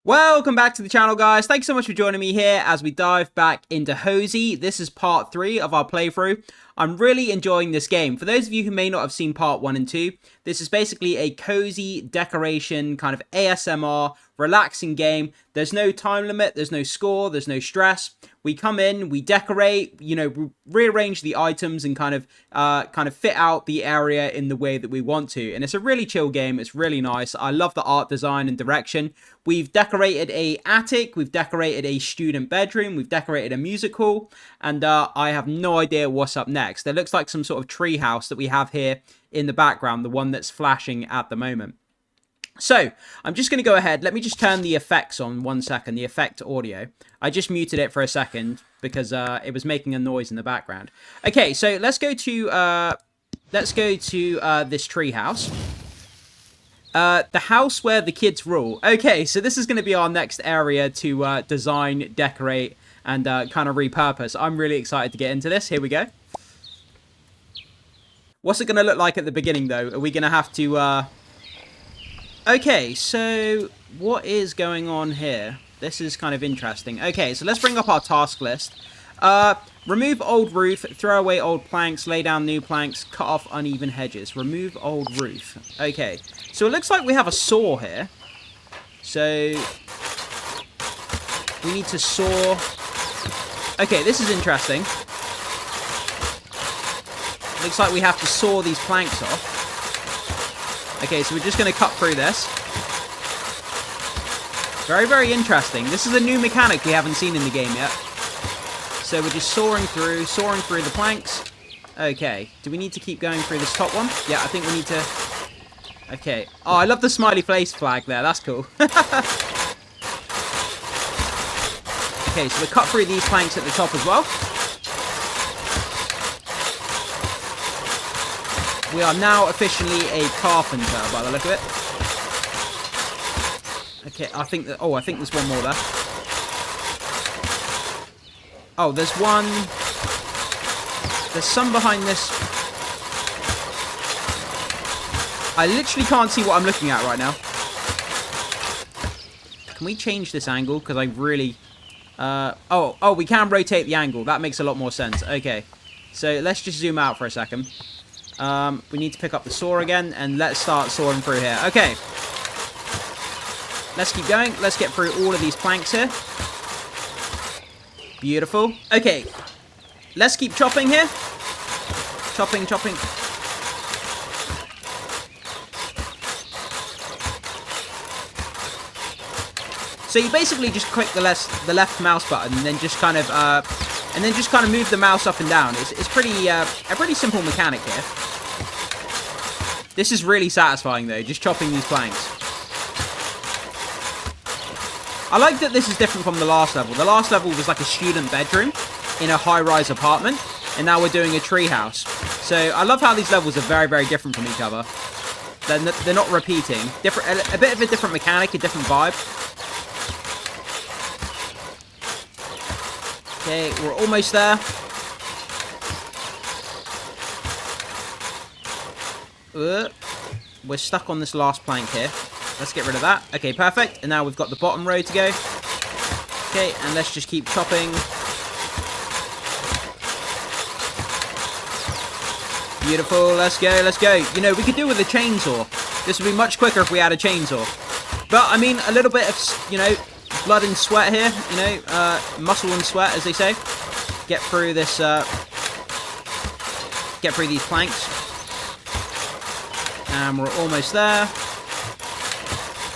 Welcome back to the channel, guys. Thanks so much for joining me here as we dive back into Hozy. This is part 3 of our playthrough. I'm really enjoying this game. For those of you who may not have seen part 1 and 2, this is basically a cozy decoration, kind of ASMR, relaxing game. There's no time limit, there's no score, there's no stress. We come in, we decorate, rearrange the items and kind of fit out the area in the way that we want to. And it's a really chill game. It's really nice. I love the art design and direction. We've decorated a attic, we've decorated a student bedroom, we've decorated a music hall, and I have no idea what's up next. There looks like some sort of treehouse that we have here in the background, the one that's flashing at the moment. So, I'm just going to go ahead. Let me just turn the effects on 1 second, the effect audio. I just muted it for a second because it was making a noise in the background. Okay, so let's go to this treehouse. The house where the kids rule. Okay, so this is going to be our next area to design, decorate, and kind of repurpose. I'm really excited to get into this. Here we go. What's it going to look like at the beginning, though? Are we going to have to... Okay, so what is going on here? This is kind of interesting. Okay, so let's bring up our task list. Remove old roof, throw away old planks, lay down new planks, cut off uneven hedges. Remove old roof. Okay, so it looks like we have a saw here. So we need to saw... Okay, this is interesting. Looks like we have to saw these planks off. Okay, so we're just going to cut through this. Very, very interesting. This is a new mechanic we haven't seen in the game yet. So we're just sawing through the planks. Okay, do we need to keep going through this top one? Yeah, I think we need to... Okay. Oh, I love the smiley face flag there. That's cool. Okay, so we cut through these planks at the top as well. We are now officially a carpenter by the look of it. Okay, I think there's one more there. Oh, there's one. There's some behind this. I literally can't see what I'm looking at right now. Can we change this angle? Because I really... Oh, we can rotate the angle. That makes a lot more sense. Okay. So let's just zoom out for a second. We need to pick up the saw again, and let's start sawing through here. Okay. Let's keep going. Let's get through all of these planks here. Beautiful. Okay. Let's keep chopping here. Chopping, chopping. So you basically just click the left mouse button, and then just kind of move the mouse up and down. It's pretty a pretty simple mechanic here. This is really satisfying though, just chopping these planks. I like that this is different from the last level. The last level was like a student bedroom in a high-rise apartment, and now we're doing a treehouse. So I love how these levels are very, very different from each other. They're not repeating. A bit of a different mechanic, a different vibe. Okay, we're almost there. We're stuck on this last plank here. Let's get rid of that. Okay, perfect. And now we've got the bottom row to go. Okay, and let's just keep chopping. Beautiful. Let's go, let's go. You know, we could do with a chainsaw. This would be much quicker if we had a chainsaw. But, I mean, a little bit of, blood and sweat here. Muscle and sweat, as they say. Get through this, get through these planks. And we're almost there.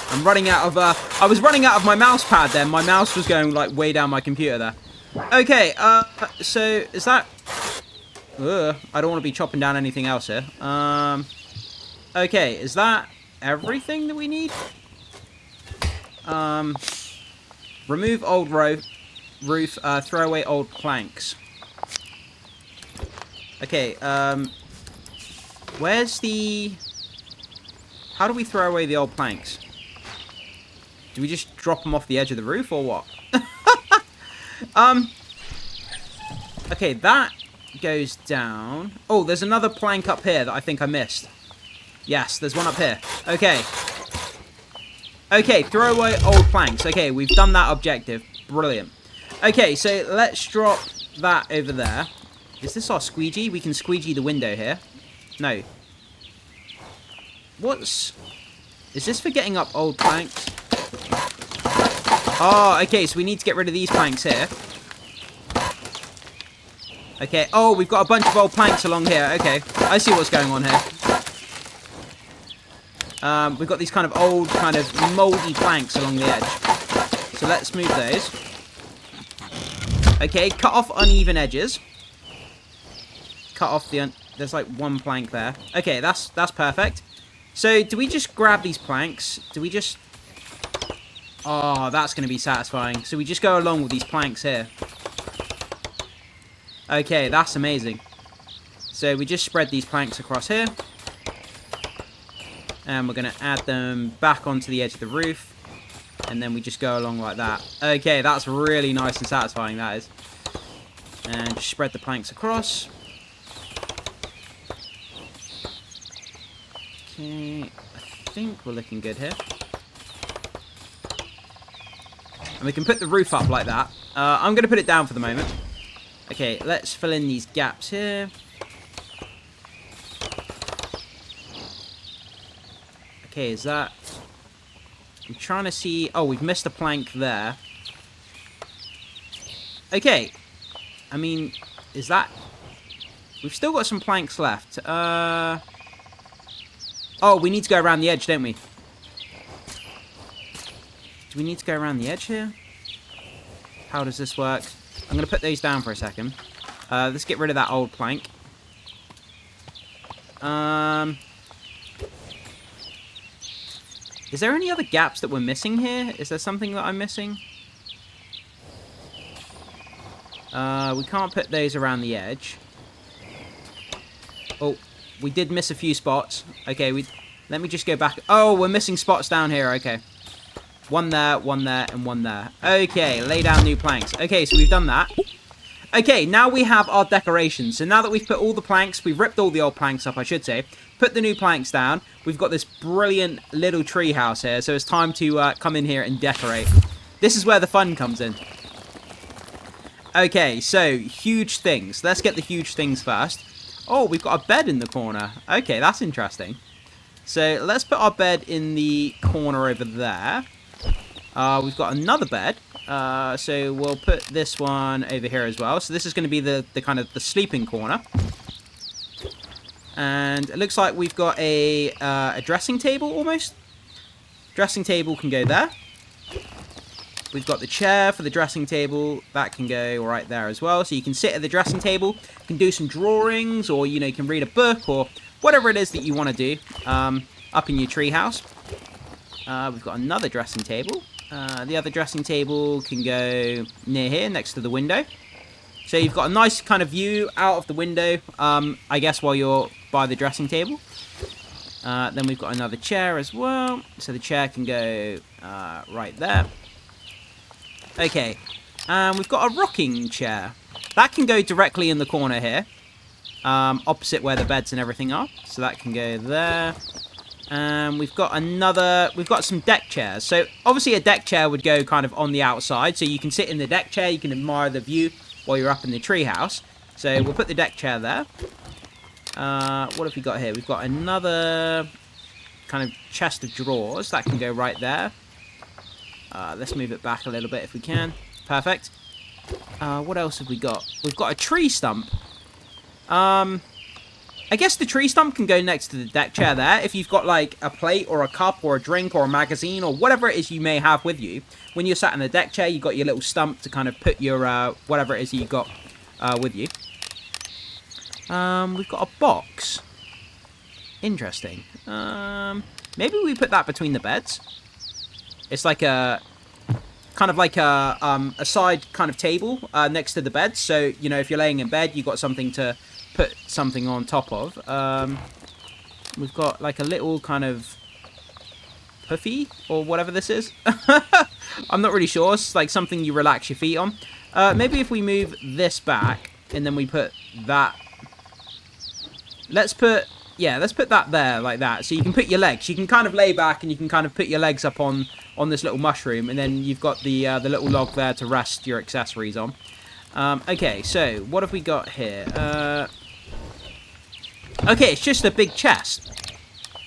I'm running out of, I was running out of my mouse pad then. My mouse was going, like, way down my computer there. Okay, so, is that... I don't want to be chopping down anything else here. Okay, is that everything that we need? Remove old roof, throw away old planks. Okay, where's the... How do we throw away the old planks? Do we just drop them off the edge of the roof, or what? Okay, that goes down. Oh, there's another plank up here that I think I missed. Yes, there's one up here. Okay. Okay, throw away old planks. Okay, we've done that objective. Brilliant. Okay, so let's drop that over there. Is this our squeegee? We can squeegee the window here. No. Is this for getting up old planks? Oh, okay, so we need to get rid of these planks here. Okay, oh, we've got a bunch of old planks along here. Okay, I see what's going on here. We've got these kind of old, kind of mouldy planks along the edge. So let's move those. Okay, cut off uneven edges. Cut off there's like one plank there. Okay, that's perfect. So do we just grab these planks? Do we just... Oh, that's going to be satisfying. So we just go along with these planks here. Okay, that's amazing. So we just spread these planks across here. And we're going to add them back onto the edge of the roof. And then we just go along like that. Okay, that's really nice and satisfying, that is. And just spread the planks across. Okay, I think we're looking good here. And we can put the roof up like that. I'm going to put it down for the moment. Okay, let's fill in these gaps here. Okay, is that... I'm trying to see... Oh, we've missed a plank there. Okay. I mean, is that... We've still got some planks left. Oh, we need to go around the edge, don't we? Do we need to go around the edge here? How does this work? I'm going to put those down for a second. Let's get rid of that old plank. Is there any other gaps that we're missing here? Is there something that I'm missing? We can't put those around the edge. Oh, we did miss a few spots. Okay, let me just go back. Oh, we're missing spots down here. Okay. One there, and one there. Okay, lay down new planks. Okay, so we've done that. Okay, now we have our decorations. So now that we've put all the planks, we've ripped all the old planks up, I should say. Put the new planks down. We've got this brilliant little tree house here. So it's time to come in here and decorate. This is where the fun comes in. Okay, so huge things. Let's get the huge things first. Oh, we've got a bed in the corner. Okay, that's interesting. So let's put our bed in the corner over there. We've got another bed. So we'll put this one over here as well. So this is going to be the kind of the sleeping corner. And it looks like we've got a dressing table almost. Dressing table can go there. We've got the chair for the dressing table. That can go right there as well. So you can sit at the dressing table. You can do some drawings, or, you know, you can read a book, or whatever it is that you want to do up in your treehouse. We've got another dressing table. The other dressing table can go near here, next to the window. So you've got a nice kind of view out of the window, I guess, while you're by the dressing table. Then we've got another chair as well. So the chair can go right there. Okay, and we've got a rocking chair. That can go directly in the corner here, opposite where the beds and everything are. So that can go there. And we've got some deck chairs. So obviously a deck chair would go kind of on the outside. So you can sit in the deck chair, you can admire the view while you're up in the treehouse. So we'll put the deck chair there. What have we got here? We've got another kind of chest of drawers. That can go right there. Let's move it back a little bit if we can. Perfect. What else have we got? We've got a tree stump. I guess the tree stump can go next to the deck chair there. If you've got like a plate or a cup or a drink or a magazine or whatever it is you may have with you. When you're sat in the deck chair, you've got your little stump to kind of put your whatever it is you've got with you. We've got a box. Interesting. Maybe we put that between the beds. It's like a kind of like a side kind of table next to the bed. So, you know, if you're laying in bed, you've got something to put something on top of. We've got like a little kind of puffy or whatever this is. I'm not really sure. It's like something you relax your feet on. Maybe if we move this back and then we put that. Let's put Yeah, let's put that there like that. So you can put your legs. You can kind of lay back and you can kind of put your legs up on this little mushroom, and then you've got the little log there to rest your accessories on. Okay, so what have we got here? Okay, it's just a big chest.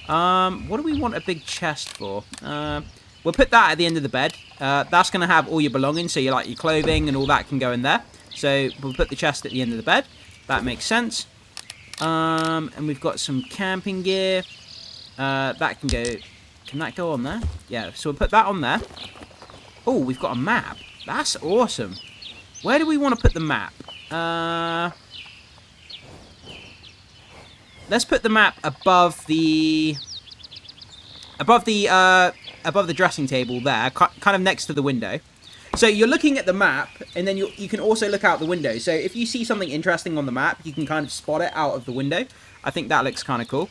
What do we want a big chest for? We'll put that at the end of the bed. That's going to have all your belongings, so your clothing and all that can go in there. So we'll put the chest at the end of the bed. That makes sense. And we've got some camping gear. That can go... Can that go on there? Yeah, so we'll put that on there. Oh, we've got a map. That's awesome. Where do we want to put the map? Let's put the map above the dressing table there, kind of next to the window. So you're looking at the map, and then you can also look out the window. So if you see something interesting on the map, you can kind of spot it out of the window. I think that looks kind of cool.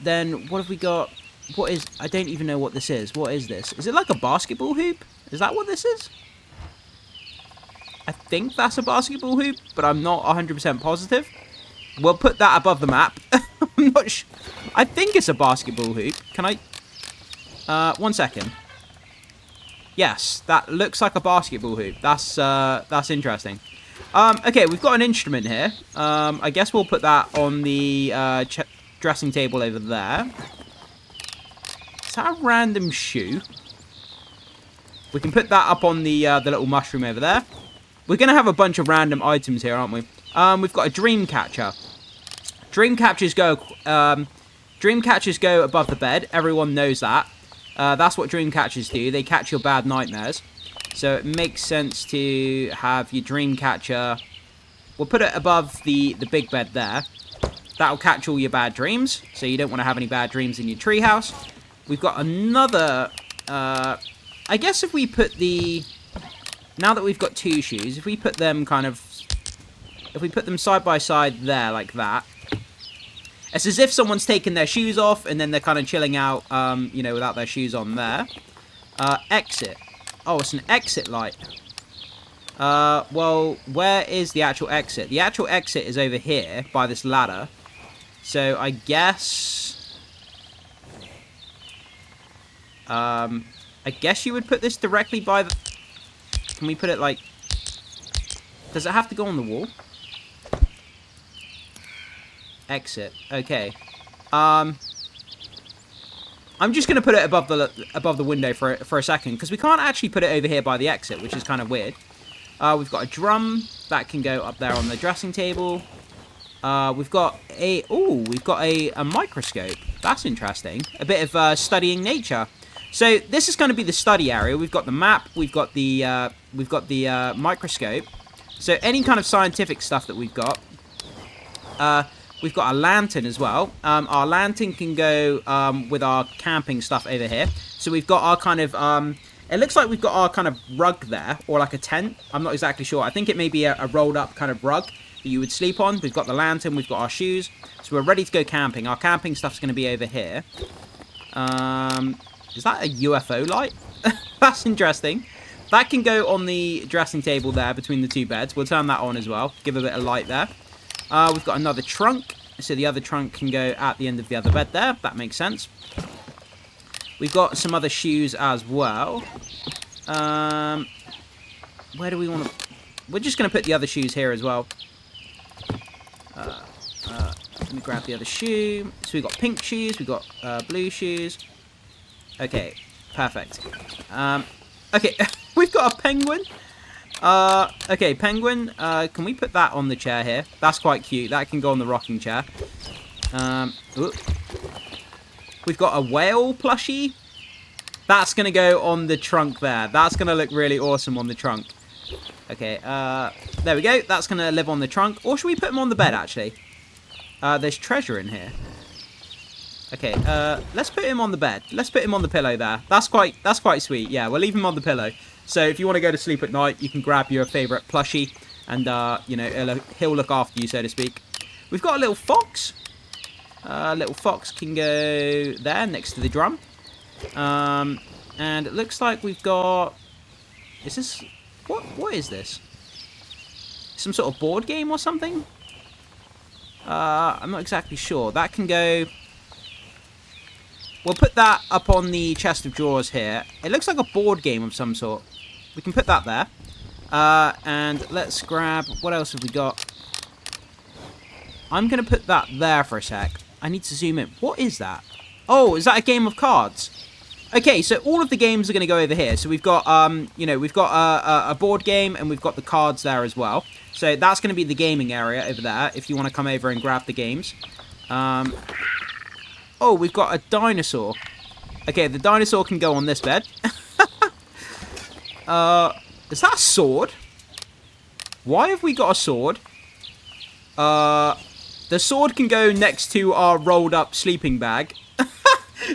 Then what have we got? What is... I don't even know what this is. What is this? Is it like a basketball hoop? Is that what this is? I think that's a basketball hoop, but I'm not 100% positive. We'll put that above the map. I'm not sure. I think it's a basketball hoop. Can I... 1 second. Yes, that looks like a basketball hoop. That's interesting. Okay, we've got an instrument here. I guess we'll put that on the dressing table over there. Is that a random shoe? We can put that up on the little mushroom over there. We're going to have a bunch of random items here, aren't we? We've got a dream catcher. Dream catchers go above the bed. Everyone knows that. That's what dream catchers do. They catch your bad nightmares. So it makes sense to have your dream catcher. We'll put it above the big bed there. That'll catch all your bad dreams. So you don't want to have any bad dreams in your treehouse. We've got another... I guess if we put the... Now that we've got 2 shoes, if we put them kind of... If we put them side by side there, like that. It's as if someone's taken their shoes off, and then they're kind of chilling out, you know, without their shoes on there. Exit. Oh, it's an exit light. Well, where is the actual exit? The actual exit is over here, by this ladder. So, I guess... I guess you would put this directly by the... Can we put it, like... Does it have to go on the wall? Exit. Okay. I'm just going to put it above the window for a second, because we can't actually put it over here by the exit, which is kind of weird. We've got a drum that can go up there on the dressing table. We've got a microscope. That's interesting. A bit of studying nature. So this is going to be the study area. We've got the map. We've got the microscope. So any kind of scientific stuff that we've got. We've got a lantern as well. Our lantern can go with our camping stuff over here. So we've got our kind of... it looks like we've got our kind of rug there, or like a tent. I'm not exactly sure. I think it may be a rolled up kind of rug that you would sleep on. We've got the lantern. We've got our shoes. So we're ready to go camping. Our camping stuff's going to be over here. Is that a UFO light? That's interesting. That can go on the dressing table there between the 2 beds. We'll turn that on as well. Give a bit of light there. We've got another trunk. So the other trunk can go at the end of the other bed there. That makes sense. We've got some other shoes as well. Where do we want to... We're just going to put the other shoes here as well. Let me grab the other shoe. So we've got pink shoes. We've got blue shoes. Okay, perfect. Okay, we've got a penguin. Okay, penguin. Can we put that on the chair here? That's quite cute. That can go on the rocking chair. We've got a whale plushie. That's going to go on the trunk there. That's going to look really awesome on the trunk. Okay, there we go. That's going to live on the trunk. Or should we put him on the bed, actually? There's treasure in here. Okay, let's put him on the bed. Let's put him on the pillow there. That's quite sweet. Yeah, we'll leave him on the pillow. So if you want to go to sleep at night, you can grab your favourite plushie, and you know, he'll look after you, so to speak. We've got a little fox. Little fox can go there next to the drum. And it looks like we've got... Is this... What is this? Some sort of board game or something? I'm not exactly sure. That can go... We'll put that up on the chest of drawers here. It looks like a board game of some sort. We can put that there. And let's grab... What else have we got? I'm going to put that there for a sec. I need to zoom in. What is that? Oh, is that a game of cards? Okay, so all of the games are going to go over here. So we've got, we've got a board game and we've got the cards there as well. So that's going to be the gaming area over there if you want to come over and grab the games. Oh, we've got a dinosaur. Okay, the dinosaur can go on this bed. Is that a sword? Why have we got a sword? The sword can go next to our rolled up sleeping bag.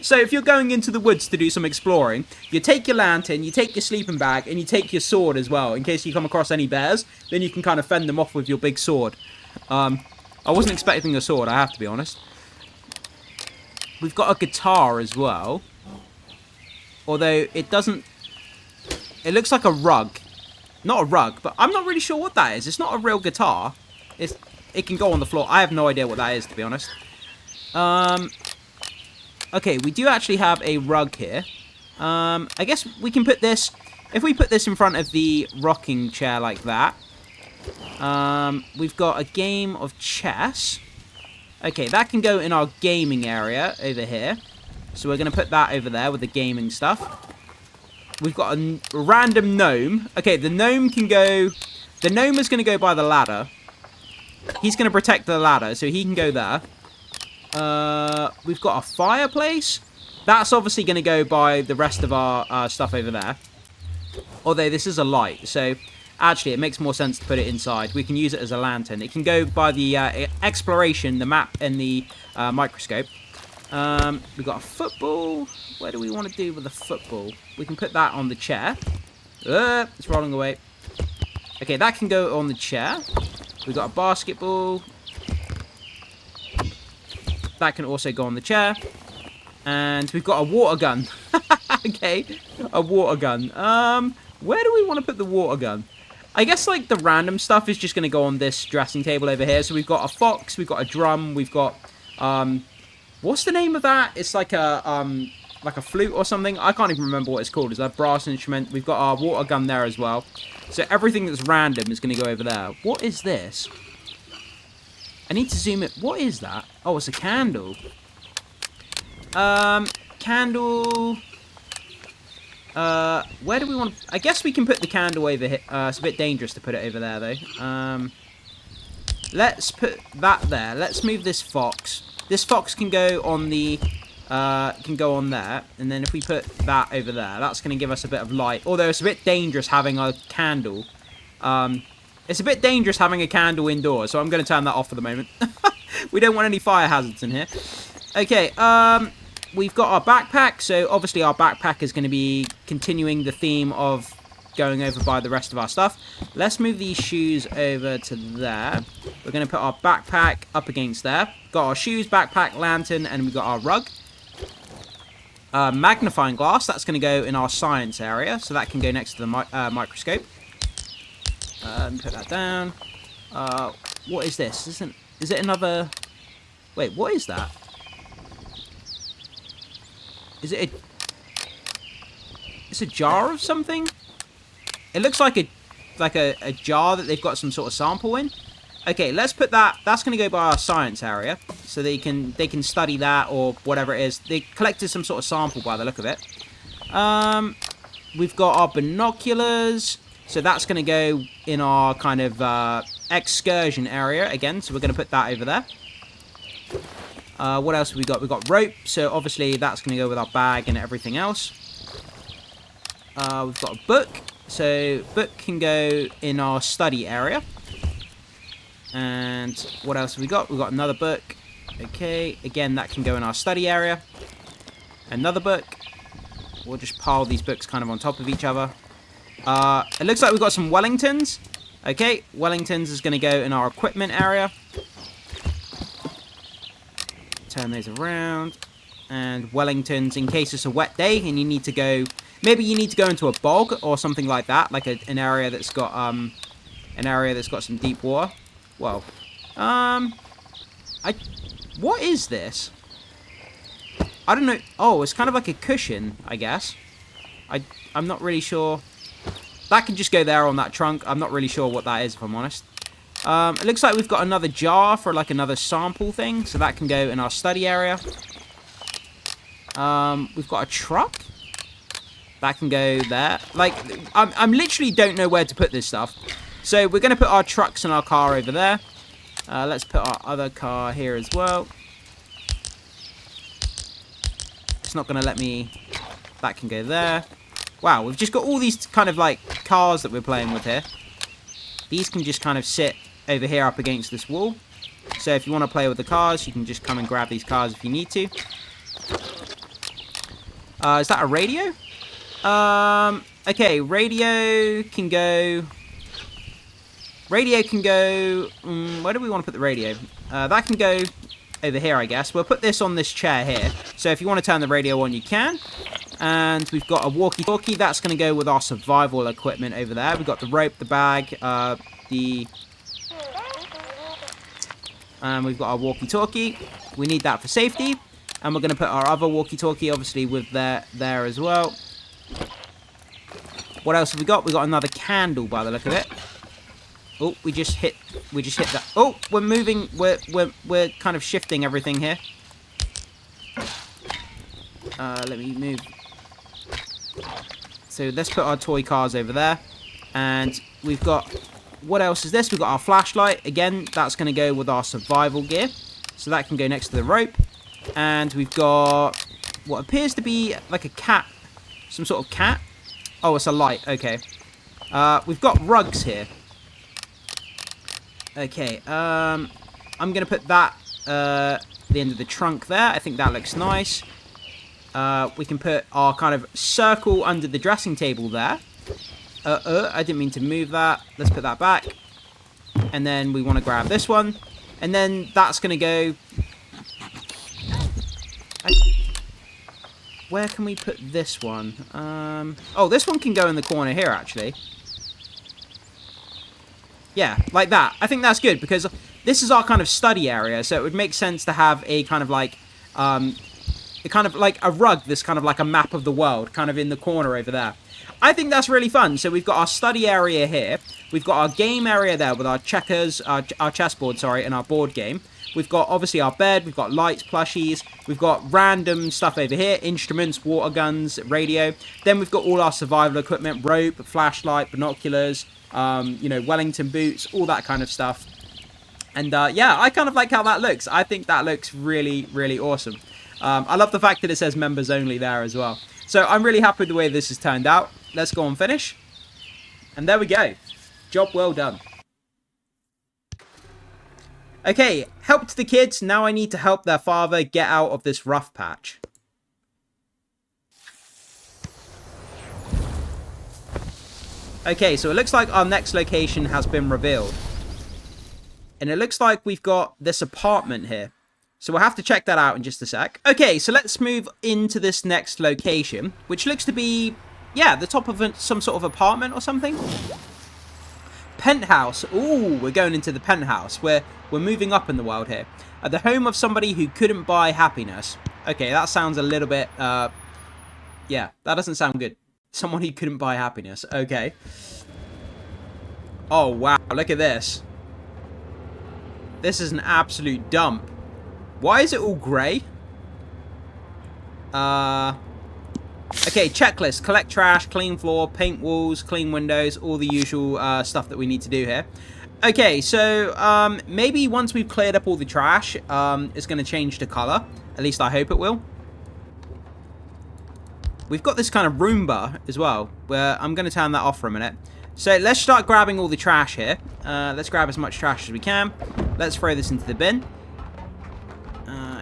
So if you're going into the woods to do some exploring, you take your lantern, you take your sleeping bag, and you take your sword as well, in case you come across any bears. Then you can kind of fend them off with your big sword. I wasn't expecting a sword, I have to be honest. We've got a guitar as well. Although it doesn't... It looks like a rug. Not a rug, but I'm not really sure what that is. It's not a real guitar. It can go on the floor. I have no idea what that is, to be honest. Okay, we do actually have a rug here. I guess we can put this... If we put this in front of the rocking chair like that. We've got a game of chess. Okay, that can go in our gaming area over here. So we're going to put that over there with the gaming stuff. We've got a random gnome. Okay, the gnome can go... The gnome is going to go by the ladder. He's going to protect the ladder, so he can go there. We've got a fireplace. That's obviously going to go by the rest of our stuff over there. Although this is a light, so actually it makes more sense to put it inside. We can use it as a lantern. It can go by the exploration, the map, and the microscope. We've got a football. Where do we want to do with the football? We can put that on the chair. It's rolling away. Okay, that can go on the chair. We've got a basketball. That can also go on the chair. And we've got a water gun. Okay, a water gun. Where do we want to put the water gun? I guess, like, the random stuff is just going to go on this dressing table over here. So we've got a fox, we've got a drum, we've got, what's the name of that? It's like a flute or something. I can't even remember what it's called. It's a brass instrument. We've got our water gun there as well. So everything that's random is going to go over there. What is this? I need to zoom in. What is that? Oh, it's a candle. Candle. Where do we want to... I guess we can put the candle over here. It's a bit dangerous to put it over there, though. Let's put that there. Let's move this fox. This fox can go on the... can go on there. And then if we put that over there, that's going to give us a bit of light. Although it's a bit dangerous having a candle. It's a bit dangerous having a candle indoors, so I'm going to turn that off for the moment. We don't want any fire hazards in here. Okay, we've got our backpack. So obviously our backpack is going to be continuing the theme of going over by the rest of our stuff. Let's move these shoes over to there. We're going to put our backpack up against there. Got our shoes, backpack, lantern, and we've got our rug. Magnifying glass, that's going to go in our science area. So that can go next to the microscope. Put that down. What is this? Is it another... Wait, what is that? Is it a... It's a jar of something? It looks like a jar that they've got some sort of sample in. Okay, let's put that... That's going to go by our science area. So they can study that or whatever it is. They collected some sort of sample by the look of it. We've got our binoculars. So that's going to go in our kind of excursion area again. So we're going to put that over there. What else have we got? We've got rope. So obviously that's going to go with our bag and everything else. We've got a book. So book can go in our study area. And what else have we got? We've got another book. Okay. Again, that can go in our study area. Another book. We'll just pile these books kind of on top of each other. It looks like we've got some Wellingtons. Okay, Wellingtons is going to go in our equipment area. Turn those around. And Wellingtons, in case it's a wet day and you need to go... Maybe you need to go into a bog or something like that. Like an area that's got some deep water. Whoa. What is this? I don't know. Oh, it's kind of like a cushion, I guess. I'm not really sure. That can just go there on that trunk. I'm not really sure what that is, if I'm honest. It looks like we've got another jar for like another sample thing. So that can go in our study area. We've got a truck. That can go there. Like, I'm literally don't know where to put this stuff. So we're going to put our trucks and our car over there. Let's put our other car here as well. It's not going to let me... That can go there. Wow, we've just got all these kind of like cars that we're playing with here. These can just kind of sit over here up against this wall. So if you want to play with the cars, you can just come and grab these cars if you need to. Is that a radio? Okay, radio can go... Radio can go... where do we want to put the radio? That can go over here, I guess. We'll put this on this chair here. So if you want to turn the radio on, you can. And we've got a walkie-talkie. That's going to go with our survival equipment over there. We've got the rope, the bag, and we've got our walkie-talkie. We need that for safety. And we're going to put our other walkie-talkie, obviously, with there as well. What else have we got? We've got another candle by the look of it. Oh, we just hit that. Oh, we're moving. We're kind of shifting everything here. Let me move. So let's put our toy cars over there. And we've got... What else is this? We've got our flashlight. Again, that's going to go with our survival gear. So that can go next to the rope. And we've got what appears to be like a cat. Some sort of cat. Oh, it's a light. Okay. We've got rugs here. Okay. I'm going to put that the end of the trunk there. I think that looks nice. We can put our kind of circle under the dressing table there. I didn't mean to move that. Let's put that back. And then we want to grab this one. And then that's going to go... Where can we put this one? Oh, this one can go in the corner here, actually. Yeah, like that. I think that's good, because this is our kind of study area, so it would make sense to have a kind of like... kind of like a rug, this kind of like a map of the world, kind of in the corner over there. I think that's really fun. So we've got our study area here. We've got our game area there with our checkers, our chessboard, sorry, and our board game. We've got, obviously, our bed. We've got lights, plushies. We've got random stuff over here. Instruments, water guns, radio. Then we've got all our survival equipment, rope, flashlight, binoculars, you know, Wellington boots, all that kind of stuff. And, yeah, I kind of like how that looks. I think that looks really, really awesome. I love the fact that it says members only there as well. So I'm really happy with the way this has turned out. Let's go and finish. And there we go. Job well done. Okay, helped the kids. Now I need to help their father get out of this rough patch. Okay, so it looks like our next location has been revealed. And it looks like we've got this apartment here. So we'll have to check that out in just a sec. Okay, so let's move into this next location, which looks to be, yeah, the top of some sort of apartment or something. Penthouse. Ooh, we're going into the penthouse. We're moving up in the world here. The home of somebody who couldn't buy happiness. Okay, that sounds a little bit, yeah, that doesn't sound good. Someone who couldn't buy happiness. Okay. Oh, wow, look at this. This is an absolute dump. Why is it all grey? Okay, checklist. Collect trash, clean floor, paint walls, clean windows, all the usual stuff that we need to do here. Okay, so maybe once we've cleared up all the trash, it's going to change the colour. At least I hope it will. We've got this kind of Roomba as well, where I'm going to turn that off for a minute. So let's start grabbing all the trash here. Let's grab as much trash as we can. Let's throw this into the bin.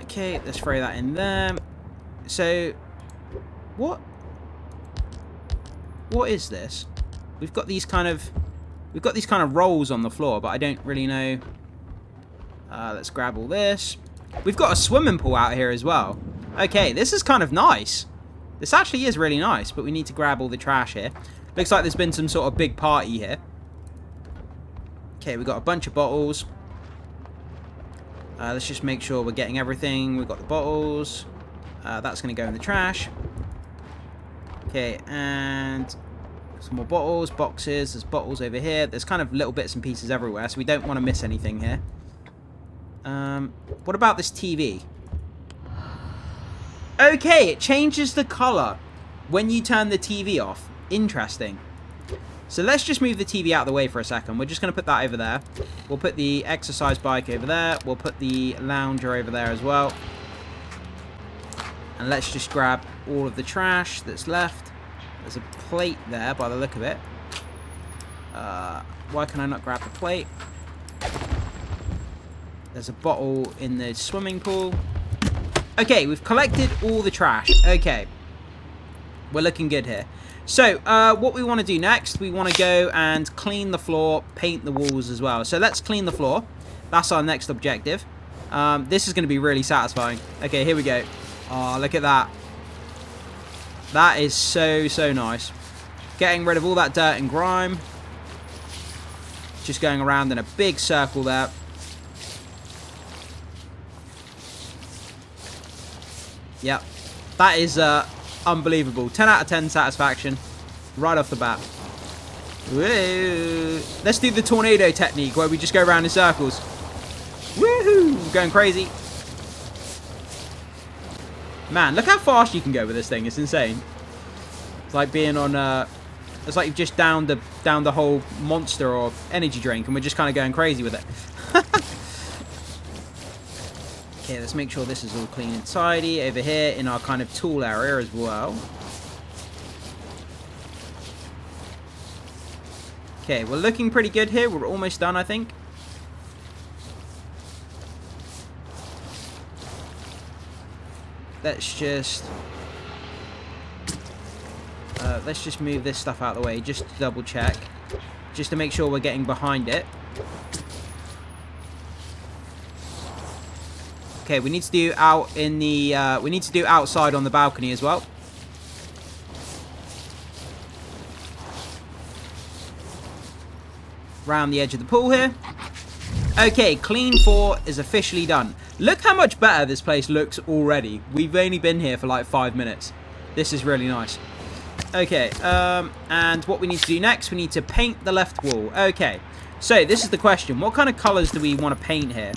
Okay, let's throw that in there. So, what is this? We've got these kind of rolls on the floor, but I don't really know. Let's grab all this. We've got a swimming pool out here as well. Okay, this is kind of nice. This actually is really nice, but we need to grab all the trash here. Looks like there's been some sort of big party here. Okay, we've got a bunch of bottles. Let's just make sure we're getting everything. We've got the bottles. That's going to go in the trash. Okay, and some more bottles, boxes. There's bottles over here. There's kind of little bits and pieces everywhere, so we don't want to miss anything here. What about this TV? Okay, it changes the color when you turn the TV off. Interesting. So let's just move the TV out of the way for a second. We're just going to put that over there. We'll put the exercise bike over there. We'll put the lounger over there as well. And let's just grab all of the trash that's left. There's a plate there by the look of it. Why can I not grab the plate? There's a bottle in the swimming pool. Okay, we've collected all the trash. Okay. We're looking good here. So, what we want to do next, we want to go and clean the floor, paint the walls as well. So, let's clean the floor. That's our next objective. This is going to be really satisfying. Okay, here we go. Oh, look at that. That is so, so nice. Getting rid of all that dirt and grime. Just going around in a big circle there. Yep. That is unbelievable. 10 out of 10 satisfaction. Right off the bat. Woo. Let's do the tornado technique where we just go around in circles. Woohoo! Going crazy. Man, look how fast you can go with this thing. It's insane. It's like being on it's like you've just downed the whole monster or energy drink and we're just kind of going crazy with it. Okay, let's make sure this is all clean and tidy over here in our kind of tool area as well. Okay, we're looking pretty good here. We're almost done, I think. Let's just move this stuff out of the way, just to double check, just to make sure we're getting behind it. Okay, we need to do out in the we need to do outside on the balcony as well. Round the edge of the pool here. Okay, clean 4 is officially done. Look how much better this place looks already. We've only been here for like 5 minutes. This is really nice. Okay, and what we need to do next, we need to paint the left wall. Okay, so this is the question. What kind of colours do we want to paint here?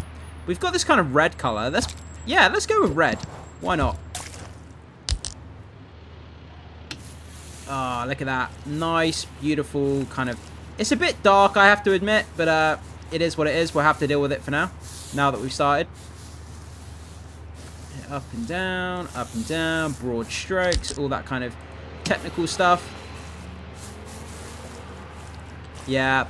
We've got this kind of red colour. Let's go with red. Why not? Ah, look at that. Nice, beautiful kind of... It's a bit dark, I have to admit, but it is what it is. We'll have to deal with it for now that we've started. Up and down, broad strokes, all that kind of technical stuff. Yeah.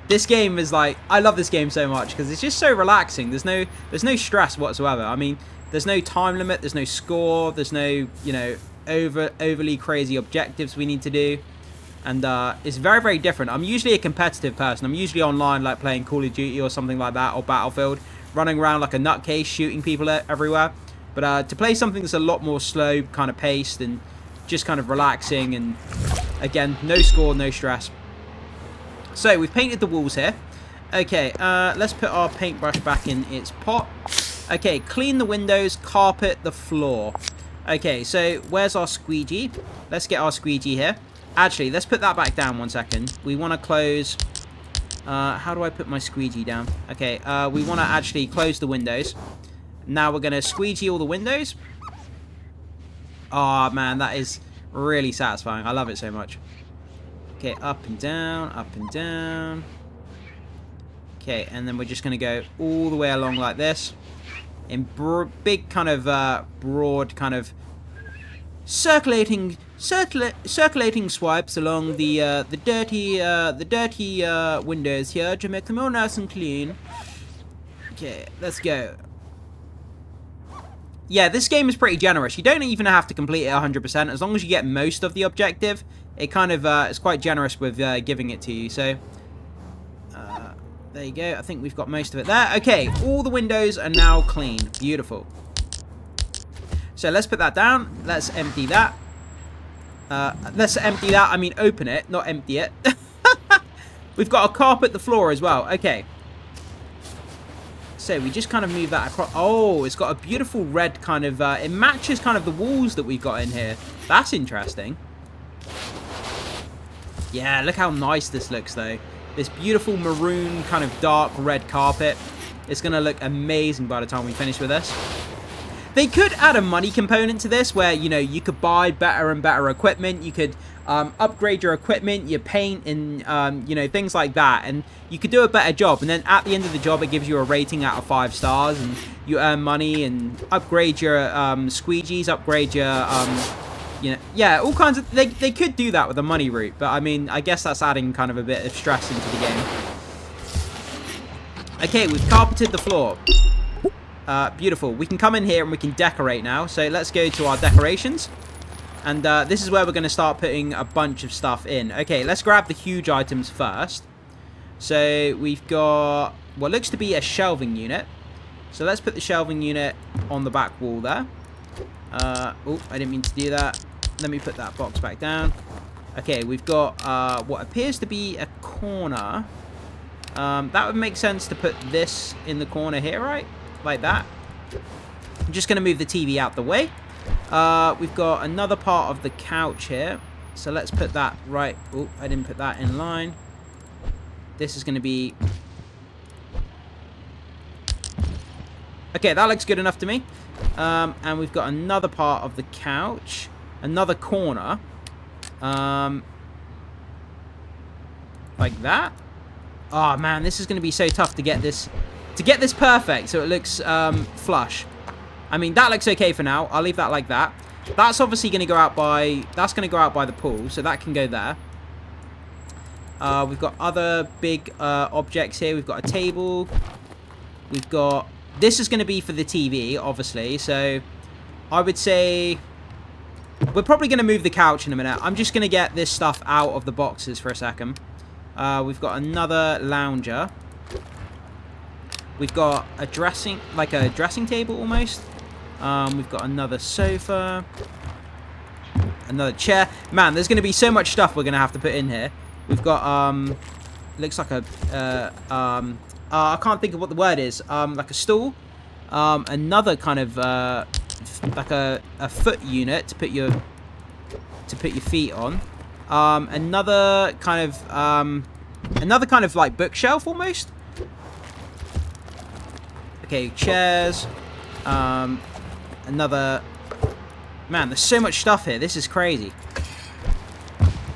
This game is like, I love this game so much because it's just so relaxing. There's no stress whatsoever. I mean, there's no time limit, there's no score, there's no, you know, overly crazy objectives we need to do. And it's very, very different. I'm usually a competitive person. I'm usually online, like playing Call of Duty or something like that, or Battlefield, running around like a nutcase, shooting people everywhere. But to play something that's a lot more slow, kind of paced, and just kind of relaxing, and again, no score, no stress. So we've painted the walls here. Okay, let's put our paintbrush back in its pot. Okay, clean the windows, carpet the floor. Okay, so where's our squeegee? Let's get our squeegee here. Actually, let's put that back down 1 second. We want to close... how do I put my squeegee down? Okay, we want to actually close the windows. Now we're going to squeegee all the windows. Oh, man, that is really satisfying. I love it so much. Okay, up and down, up and down. Okay, and then we're just going to go all the way along like this. In big kind of broad kind of circulating swipes along the dirty windows here to make them all nice and clean. Okay, let's go. Yeah, this game is pretty generous. You don't even have to complete it 100%. As long as you get most of the objective, it kind of is quite generous with giving it to you. So, there you go. I think we've got most of it there. Okay, all the windows are now clean. Beautiful. So, let's put that down. Let's empty that. I mean, open it, not empty it. We've got to carpet the floor as well. Okay. So we just kind of move that across. Oh, it's got a beautiful red kind of, it matches kind of the walls that we've got in here. That's interesting. Yeah, look how nice this looks though. This beautiful maroon kind of dark red carpet. It's going to look amazing by the time we finish with this. They could add a money component to this where, you know, you could buy better and better equipment. You could upgrade your equipment, your paint, and, you know, things like that. And you could do a better job. And then at the end of the job, it gives you a rating out of 5 stars. And you earn money and upgrade your squeegees, upgrade your, you know, yeah, all kinds of... They could do that with the money route. But, I mean, I guess that's adding kind of a bit of stress into the game. Okay, we've carpeted the floor. Beautiful. We can come in here and we can decorate now. So let's go to our decorations. And this is where we're going to start putting a bunch of stuff in. Okay, let's grab the huge items first. So we've got what looks to be a shelving unit. So let's put the shelving unit on the back wall there. Oh, I didn't mean to do that. Let me put that box back down. Okay, we've got what appears to be a corner. That would make sense to put this in the corner here, right? Like that. I'm just going to move the TV out the way. We've got another part of the couch here. So let's put that right. Oh, I didn't put that in line. This is going to be... Okay, that looks good enough to me. And we've got another part of the couch. Another corner. Like that. Oh, man, this is going to be so tough to get this... To get this perfect, so it looks flush. I mean, that looks okay for now. I'll leave that like that. That's obviously going to go out by... That's going to go out by the pool, so that can go there. We've got other big objects here. We've got a table. We've got... This is going to be for the TV, obviously. So, I would say... We're probably going to move the couch in a minute. I'm just going to get this stuff out of the boxes for a second. We've got another lounger. We've got a dressing, like a dressing table almost. We've got another sofa. Another chair. Man, there's going to be so much stuff we're going to have to put in here. We've got, looks like a, I can't think of what the word is. Like a stool. Another kind of, like a foot unit to put your feet on. Another kind of like bookshelf almost. Okay, chairs. Another... Man, there's so much stuff here. This is crazy.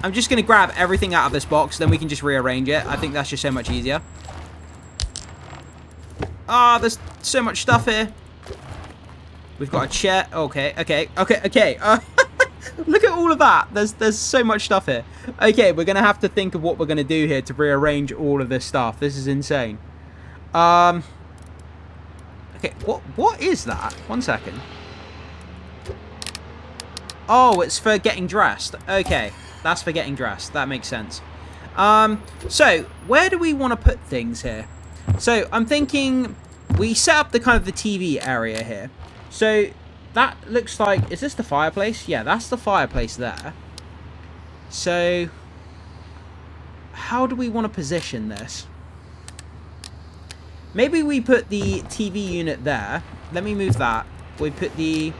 I'm just going to grab everything out of this box, then we can just rearrange it. I think that's just so much easier. Ah, there's so much stuff here. We've got a chair. Okay. Look at all of that. There's so much stuff here. Okay, we're going to have to think of what we're going to do here to rearrange all of this stuff. This is insane. Okay, what is that? 1 second. Oh, it's for getting dressed. Okay, that's for getting dressed. That makes sense. So, where do we want to put things here? So, I'm thinking we set up the kind of the TV area here. So, that looks like... Is this the fireplace? Yeah, that's the fireplace there. So, how do we want to position this? Maybe we put the TV unit there. Let me move that. We put the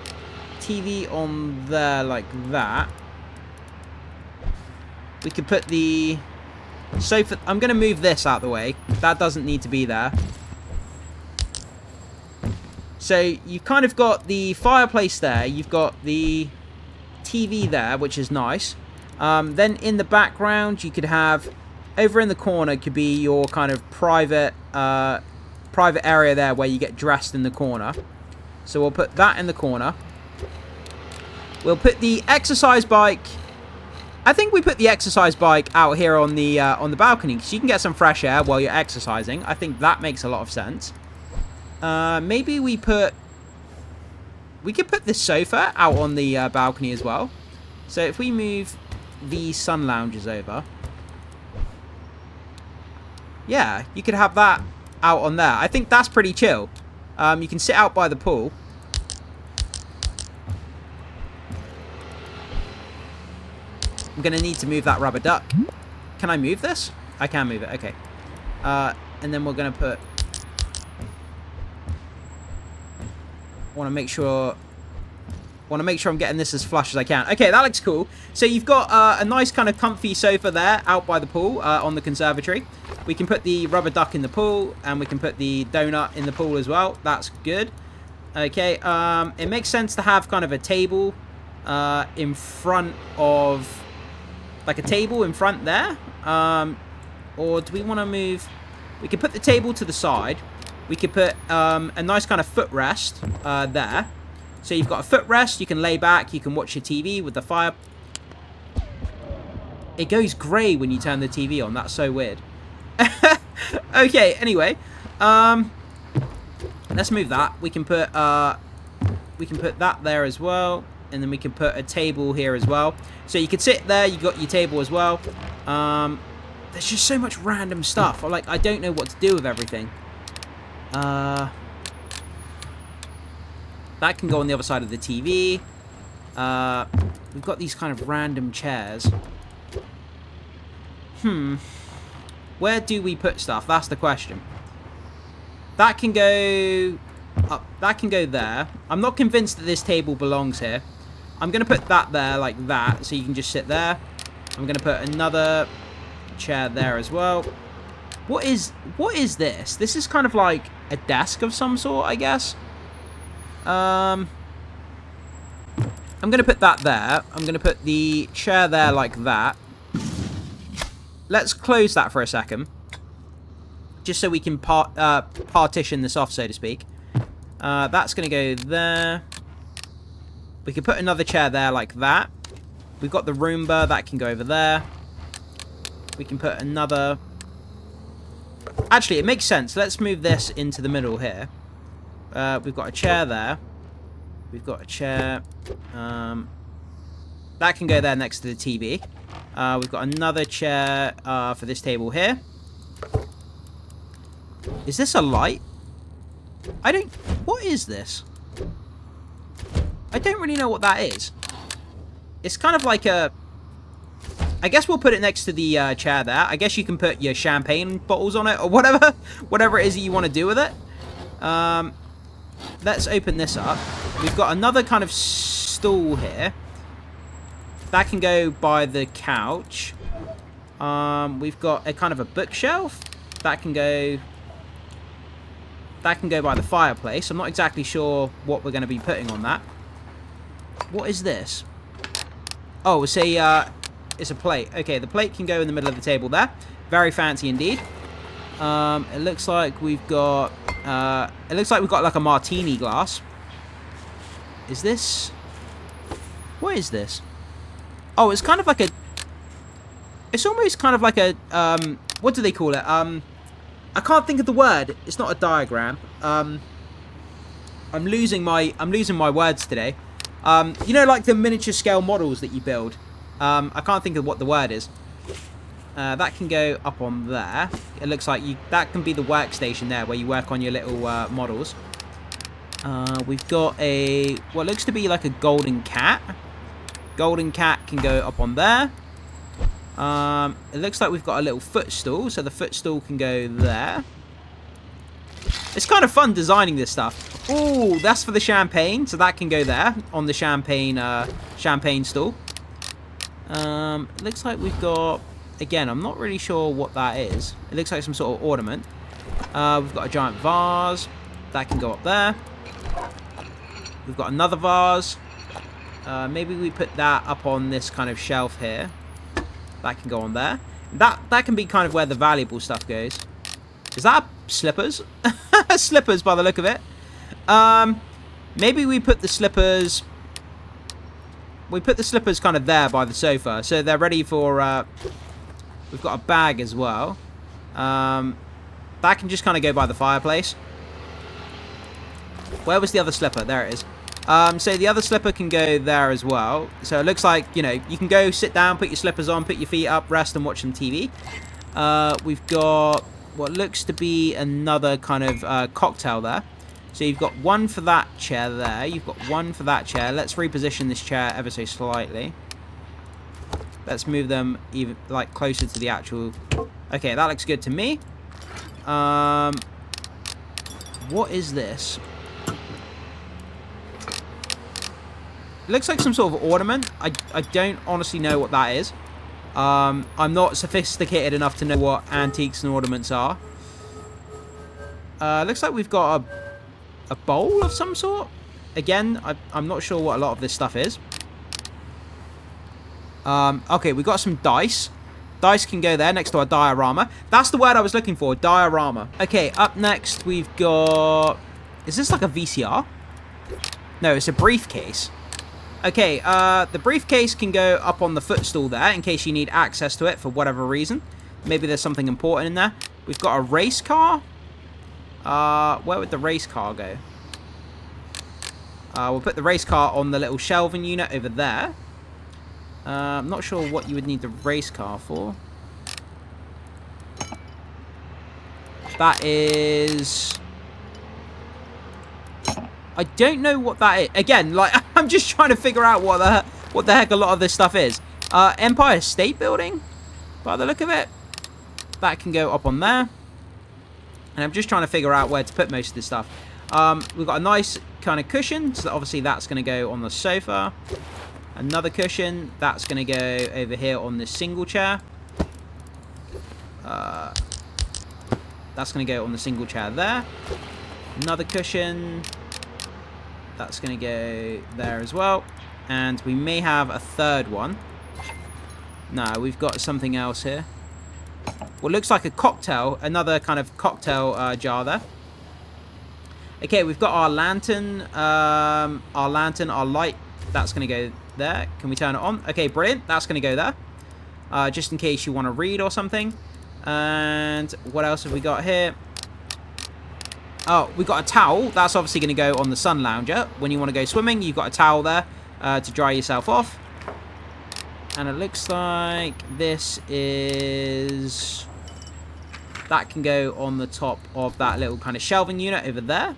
TV on there like that. We could put the sofa... I'm going to move this out of the way. That doesn't need to be there. So you've kind of got the fireplace there. You've got the TV there, which is nice. Then in the background, you could have... Over in the corner could be your kind of private area there where you get dressed in the corner. So we'll put that in the corner. We'll put the exercise bike... I think we put the exercise bike out here on the balcony, because you can get some fresh air while you're exercising. I think that makes a lot of sense. Maybe we could put this sofa out on the balcony as well. So if we move the sun lounges over... Yeah, you could have that out on there. I think that's pretty chill. You can sit out by the pool. I'm going to need to move that rubber duck. Can I move this? I can move it. Okay. And then we're going to put Want to make sure I'm getting this as flush as I can. Okay, that looks cool. So you've got a nice kind of comfy sofa there out by the pool on the conservatory. We can put the rubber duck in the pool, and we can put the donut in the pool as well. That's good. Okay, it makes sense to have kind of a table in front of... like a table in front there. Or do we want to move... we could put the table to the side. We could put a nice kind of footrest there. So you've got a footrest, you can lay back, you can watch your TV with the fire. It goes grey when you turn the TV on. That's so weird. Okay, anyway. Let's move that. We can put that there as well. And then we can put a table here as well. So you can sit there, you got your table as well. There's just so much random stuff. Like, I don't know what to do with everything. That can go on the other side of the TV. We've got these kind of random chairs. Where do we put stuff? That's the question. That can go up. That can go there. I'm not convinced that this table belongs here. I'm going to put that there like that, so you can just sit there. I'm going to put another chair there as well. What is this? This is kind of like a desk of some sort, I guess. I'm going to put that there. I'm going to put the chair there like that. Let's close that for a second. Just so we can partition this off, so to speak. That's going to go there. We can put another chair there like that. We've got the Roomba. That can go over there. We can put another... actually, it makes sense. Let's move this into the middle here. We've got a chair there. We've got a chair. That can go there next to the TV. We've got another chair for this table here. Is this a light? I don't... what is this? I don't really know what that is. It's kind of like a... I guess we'll put it next to the chair there. I guess you can put your champagne bottles on it or whatever. Whatever it is that you want to do with it. Let's open this up. We've got another kind of stool here. That can go by the couch. We've got a kind of a bookshelf. That can go by the fireplace. I'm not exactly sure what we're going to be putting on that. What is this? Oh, it's a plate. Okay, the plate can go in the middle of the table there. Very fancy indeed. It looks like we've got like a martini glass. Is this... what is this? Oh, it's kind of like a... it's almost kind of like a... what do they call it? I can't think of the word. It's not a diagram. I'm losing my words today. You know, like the miniature scale models that you build. I can't think of what the word is. That can go up on there. It looks like that can be the workstation there where you work on your little models. We've got what looks to be like a golden cat. Golden cat can go up on there. It looks like we've got a little footstool, so the footstool can go there. It's kind of fun designing this stuff. Oh, that's for the champagne, so that can go there on the champagne stool. It looks like we've got... again, I'm not really sure what that is. It looks like some sort of ornament. We've got a giant vase. That can go up there. We've got another vase. Maybe we put that up on this kind of shelf here. That can go on there. That can be kind of where the valuable stuff goes. Is that slippers? Slippers by the look of it. Maybe we put the slippers... we put the slippers kind of there by the sofa. So they're ready for... we've got a bag as well. That can just kind of go by the fireplace. Where was the other slipper? There it is. So the other slipper can go there as well. So it looks like, you know, you can go sit down, put your slippers on, put your feet up, rest and watch some TV. We've got what looks to be another kind of cocktail there. So you've got one for that chair there. You've got one for that chair. Let's reposition this chair ever so slightly. Let's move them even like closer to the actual... okay, that looks good to me. What is this? It looks like some sort of ornament. I don't honestly know what that is. I'm not sophisticated enough to know what antiques and ornaments are. Looks like we've got a bowl of some sort. Again, I'm not sure what a lot of this stuff is. Okay, we got some dice. Dice can go there next to our diorama. That's the word I was looking for, diorama. Okay, up next we've got... Is this like a VCR? No, it's a briefcase. Okay, the briefcase can go up on the footstool there in case you need access to it for whatever reason. Maybe there's something important in there. We've got a race car. Where would the race car go? We'll put the race car on the little shelving unit over there. I'm not sure what you would need the race car for. That is... I don't know what that is. Again, like, I'm just trying to figure out what the heck a lot of this stuff is. Empire State Building, by the look of it. That can go up on there. And I'm just trying to figure out where to put most of this stuff. We've got a nice kind of cushion, so obviously that's going to go on the sofa. Another cushion, that's going to go over here on this single chair. That's going to go on the single chair there. Another cushion, that's going to go there as well. And we may have a third one. No, we've got something else here. What looks like a cocktail, another kind of cocktail jar there. Okay, we've got our lantern, our light. That's going to go there. Can we turn it on? Okay, brilliant. That's going to go there. Just in case you want to read or something. And what else have we got here? Oh, we've got a towel. That's obviously going to go on the sun lounger. When you want to go swimming, you've got a towel there to dry yourself off. And it looks like this is... That can go on the top of that little kind of shelving unit over there.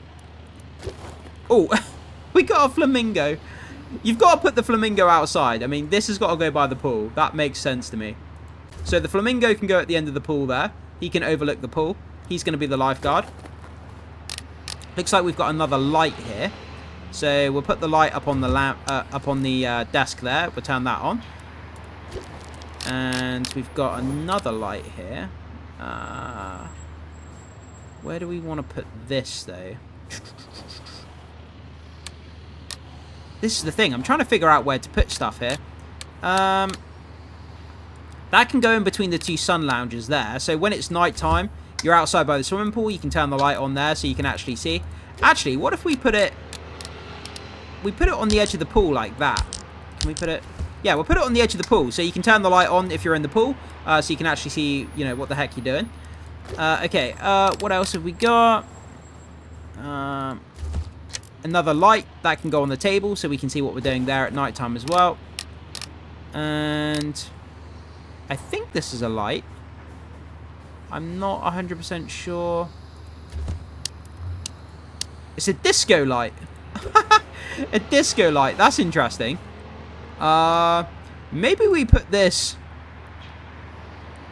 Oh, we got a flamingo. You've got to put the flamingo outside. I mean, this has got to go by the pool. That makes sense to me. So the flamingo can go at the end of the pool there. He can overlook the pool. He's going to be the lifeguard. Looks like we've got another light here. So we'll put the light up on the lamp, up on the desk there. We'll turn that on. And we've got another light here. Where do we want to put this, though? This is the thing. I'm trying to figure out where to put stuff here. That can go in between the two sun lounges there. So when it's night time, you're outside by the swimming pool, you can turn the light on there so you can actually see. Actually, what if we put it... We put it on the edge of the pool like that. Can we put it... Yeah, we'll put it on the edge of the pool, so you can turn the light on if you're in the pool, so you can actually see, you know, what the heck you're doing. Okay, what else have we got? Another light that can go on the table, so we can see what we're doing there at night time as well. And I think this is a light. I'm not 100% sure. It's a disco light. A disco light. That's interesting. Maybe we put this...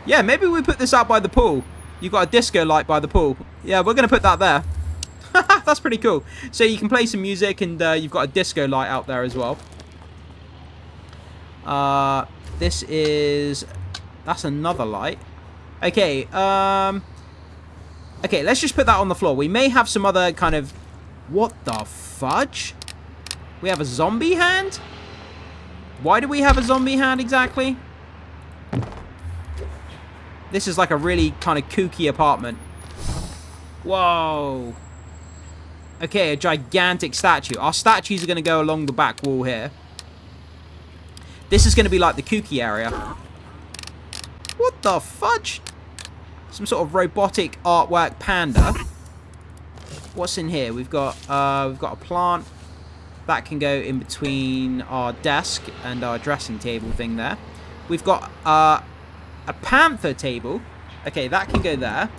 Yeah, maybe we put this out by the pool. You've got a disco light by the pool. Yeah, we're going to put that there. That's pretty cool. So you can play some music and you've got a disco light out there as well. This is... That's another light. Okay, okay, let's just put that on the floor. We may have some other kind of... What the fudge? We have a zombie hand? Why do we have a zombie hand exactly? This is like a really kind of kooky apartment. Whoa. Okay, a gigantic statue. Our statues are going to go along the back wall here. This is going to be like the kooky area. What the fudge? Some sort of robotic artwork panda. What's in here? We've got a plant. That can go in between our desk and our dressing table thing there. We've got a panther table. Okay, that can go there.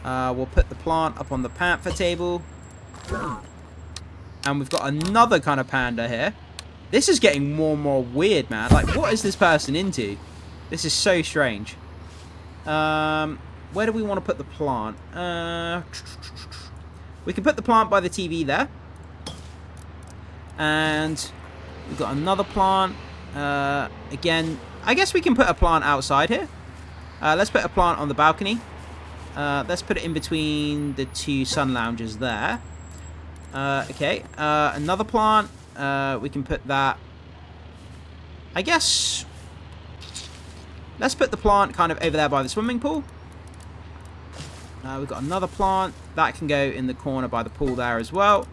We'll put the plant up on the panther table. And we've got another kind of panda here. This is getting more and more weird, man. Like, what is this person into? This is so strange. Where do we want to put the plant? We can put the plant by the TV there. And we've got another plant. Again, I guess we can put a plant outside here. Let's put a plant on the balcony. Let's put it in between the two sun lounges there. Okay, another plant. We can put that... I guess... Let's put the plant kind of over there by the swimming pool. We've got another plant. That can go in the corner by the pool there as well.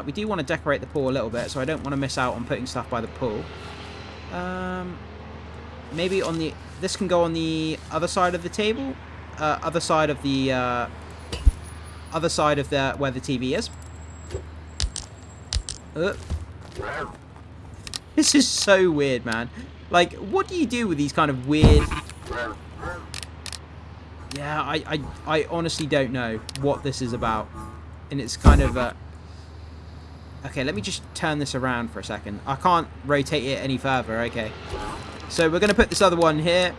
We do want to decorate the pool a little bit, so I don't want to miss out on putting stuff by the pool. Maybe on the... This can go on the other side of the table. Other side of the where the TV is. This is so weird, man. Like, what do you do with these kind of weird... Yeah, I honestly don't know what this is about. And it's kind of... Okay, let me just turn this around for a second. I can't rotate it any further. Okay. So we're going to put this other one here.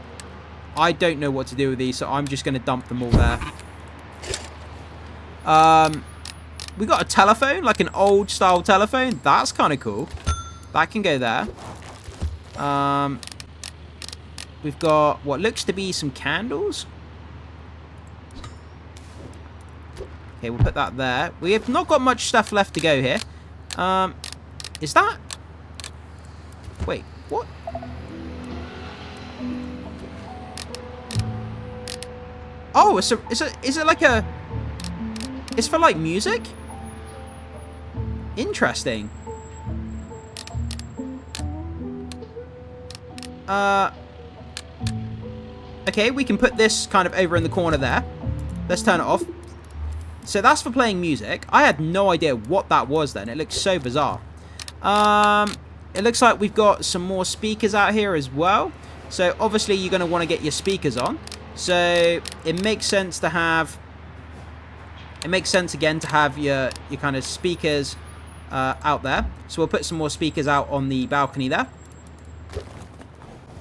I don't know what to do with these, so I'm just going to dump them all there. We got a telephone, like an old style telephone. That's kind of cool. That can go there. We've got what looks to be some candles. Okay, we'll put that there. We have not got much stuff left to go here. Is that... Wait, what? Oh, is it like a... It's for, like, music? Interesting. Okay, we can put this kind of over in the corner there. Let's turn it off. So that's for playing music. I had no idea what that was then. It looks so bizarre. It looks like we've got some more speakers out here as well. So obviously you're going to want to get your speakers on. So it makes sense to have... It makes sense again to have your kind of speakers out there. So we'll put some more speakers out on the balcony there.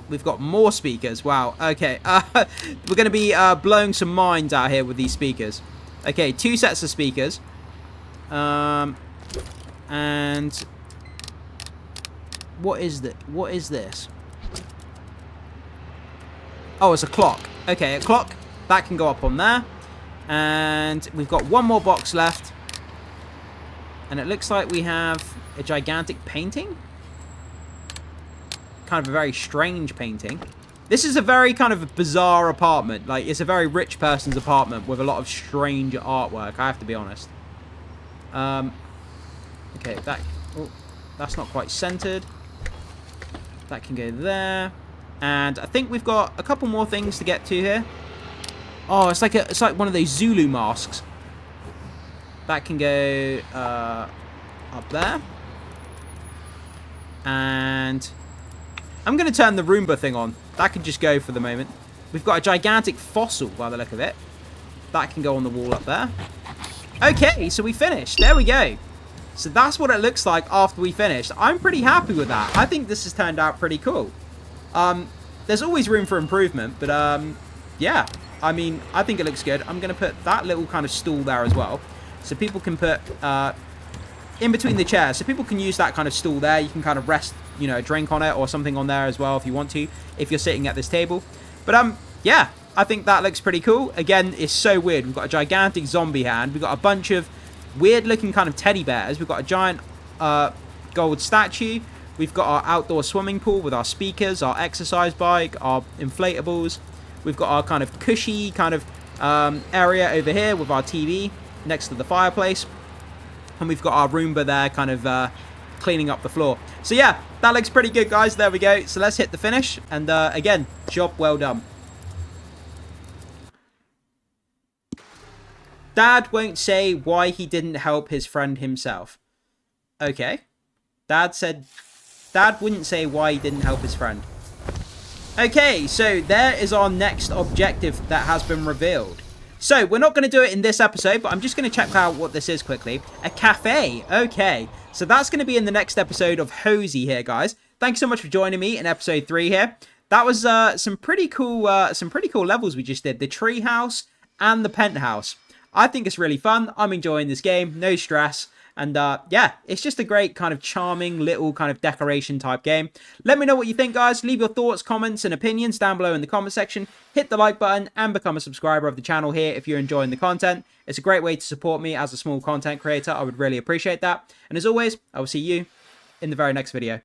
We've got more speakers. Wow. Okay. We're going to be blowing some minds out here with these speakers. Okay, 2 sets of speakers. And what is that? What is this? Oh, it's a clock. Okay, a clock. That can go up on there. And we've got one more box left. And it looks like we have a gigantic painting. Kind of a very strange painting. This is a very kind of bizarre apartment. Like, it's a very rich person's apartment with a lot of strange artwork, I have to be honest. Okay, that's not quite centered. That can go there. And I think we've got a couple more things to get to here. Oh, it's like one of those Zulu masks. That can go up there. And I'm going to turn the Roomba thing on. That can just go for the moment. We've got a gigantic fossil by the look of it. That can go on the wall up there. Okay, so we finished. There we go. So that's what it looks like after we finished. I'm pretty happy with that. I think this has turned out pretty cool. There's always room for improvement, but yeah. I mean, I think it looks good. I'm going to put that little kind of stool there as well. So people can put in between the chairs. So people can use that kind of stool there. You can kind of rest, you know, a drink on it or something on there as well if you want to, if you're sitting at this table. But yeah, I think that looks pretty cool. Again, it's so weird. We've got a gigantic zombie hand. We've got a bunch of weird looking kind of teddy bears. We've got a giant gold statue. We've got our outdoor swimming pool with our speakers, our exercise bike, our inflatables. We've got our kind of cushy kind of area over here with our TV next to the fireplace. And we've got our Roomba there kind of cleaning up the floor. So yeah, that looks pretty good, guys. There we go. So let's hit the finish. And again, job well done. Dad won't say why he didn't help his friend himself. Okay. Dad wouldn't say why he didn't help his friend. Okay, so there is our next objective that has been revealed. So, we're not going to do it in this episode, but I'm just going to check out what this is quickly. A cafe. Okay, so that's going to be in the next episode of Hozy here, guys. Thanks so much for joining me in episode 3 here. That was some pretty cool levels we just did. The treehouse and the penthouse. I think it's really fun. I'm enjoying this game. No stress. And yeah, it's just a great kind of charming little kind of decoration type game. Let me know what you think, guys. Leave your thoughts, comments, and opinions down below in the comment section. Hit the like button and become a subscriber of the channel here if you're enjoying the content. It's a great way to support me as a small content creator. I would really appreciate that. And as always, I will see you in the very next video.